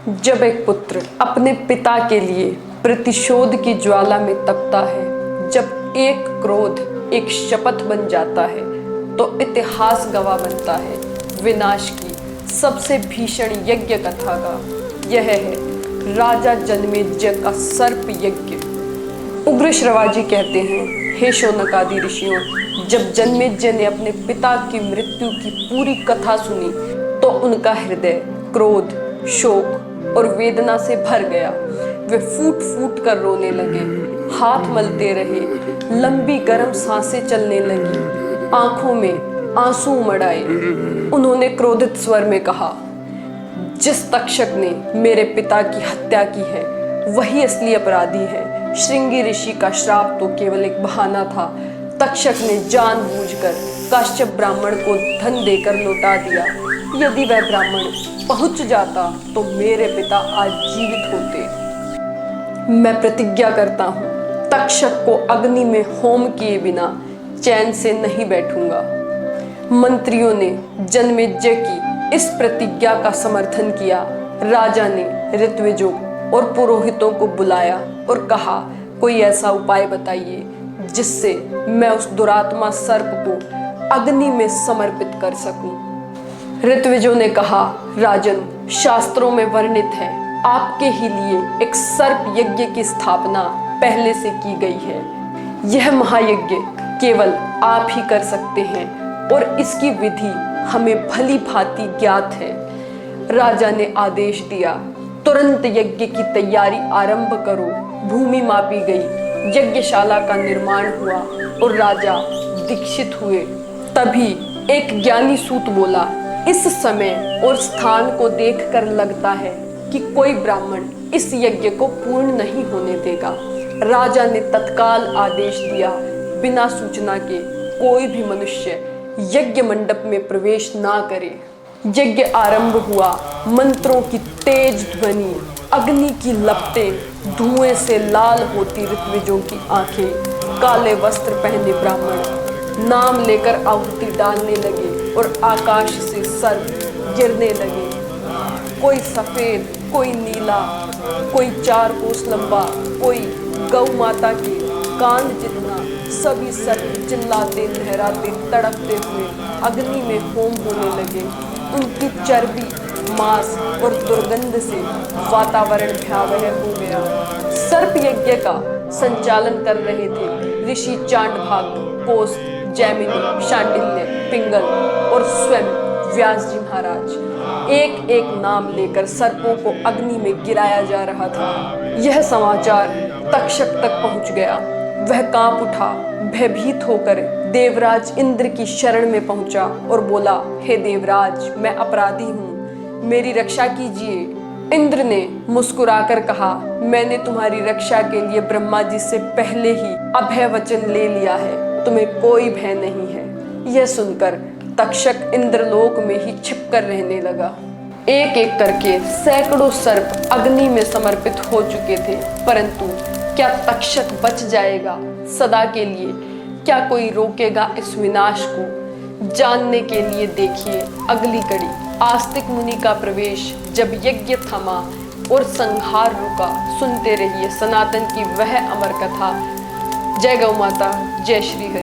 जब एक पुत्र अपने पिता के लिए प्रतिशोध की ज्वाला में तपता है, जब एक क्रोध एक शपथ बन जाता है, तो इतिहास गवाह बनता है विनाश की सबसे भीषण यज्ञ कथा का। यह है राजा जन्मेजय का सर्प यज्ञ। उग्र श्रवाजी कहते हैं, हे शौनकादि ऋषियों, जब जन्मेजय ने अपने पिता की मृत्यु की पूरी कथा सुनी तो उनका हृदय क्रोध, शोक और वेदना से भर गया। वे फूट फूट कर रोने लगे, हाथ मलते रहे, लंबी गर्म सांसें चलने लगी, आंखों में आंसू उमड़ आए। उन्होंने क्रोधित स्वर में कहा, जिस तक्षक ने मेरे पिता की हत्या की है वही असली अपराधी है। श्रृंगी ऋषि का श्राप तो केवल एक बहाना था। तक्षक ने जानबूझकर काश्यप ब्राह्मण को धन देकर लौटा दिया। यदि वह ब्राह्मण पहुंच जाता तो मेरे पिता आज जीवित होते। मैं प्रतिज्ञा करता हूँ, तक्षक को अग्नि में होम किए बिना चैन से नहीं बैठूंगा। मंत्रियों ने जन्मेजय की इस प्रतिज्ञा का समर्थन किया। राजा ने ऋत्विजों और पुरोहितों को बुलाया और कहा, कोई ऐसा उपाय बताइए जिससे मैं उस दुरात्मा सर्प को अग्नि में समर्पित कर सकूं। ऋत्विजों ने कहा, राजन, शास्त्रों में वर्णित है, आपके ही लिए एक सर्प यज्ञ की स्थापना पहले से की गई है। यह महायज्ञ केवल आप ही कर सकते हैं और इसकी विधि हमें भली भांति ज्ञात है। राजा ने आदेश दिया, तुरंत यज्ञ की तैयारी आरंभ करो। भूमि मापी गई, यज्ञशाला का निर्माण हुआ और राजा दीक्षित हुए। तभी एक ज्ञानी सूत बोला, इस समय और स्थान को देखकर लगता है कि कोई ब्राह्मण इस यज्ञ को पूर्ण नहीं होने देगा। राजा ने तत्काल आदेश दिया, बिना सूचना के कोई भी मनुष्य यज्ञ मंडप में प्रवेश ना करे। यज्ञ आरंभ हुआ। मंत्रों की तेज ध्वनि, अग्नि की लपटें, धुएं से लाल होती ऋत्विजों की आंखें, काले वस्त्र पहने ब्राह्मण नाम लेकर आहुति डालने लगे और आकाश से सर्प गिरने लगे। कोई सफेद, कोई नीला, कोई 4 कोस लंबा, कोई गौ माता के कान जितना। सभी सर्प चिल्लाते, लहराते, तड़पते हुए अग्नि में होम होने लगे। उनकी चर्बी, मांस और दुर्गंध से वातावरण भयावह हो गया। सर्प यज्ञ का संचालन कर रहे थे ऋषि चांडभाग, कोस, जैमिनी, शांडिल्य, पिंगल और स्वयं व्यास जी महाराज। एक एक नाम लेकर सर्पों को अग्नि में गिराया जा रहा था। यह समाचार तक्षक तक पहुंच गया। वह कांप उठा, भयभीत होकर देवराज इंद्र की शरण में पहुंचा और बोला, हे देवराज, मैं अपराधी हूँ, मेरी रक्षा कीजिए। इंद्र ने मुस्कुराकर कहा, मैंने तुम्हारी रक्षा के लिए ब्रह्मा जी से पहले ही अभय वचन ले लिया है, तुम्हें कोई भय नहीं है। यह सुनकर तक्षक इंद्रलोक में ही छिपकर रहने लगा। एक एक करके सैकड़ों सर्प अग्नि में समर्पित हो चुके थे, परंतु क्या तक्षक बच जाएगा सदा के लिए? क्या कोई रोकेगा इस विनाश को? जानने के लिए देखिए अगली कड़ी, आस्तिक मुनि का प्रवेश। जब यज्ञ थमा और संहार रुका, सुनते रहिए सनातन की वह अमर कथा। जय गौ माता, जय श्री हरि।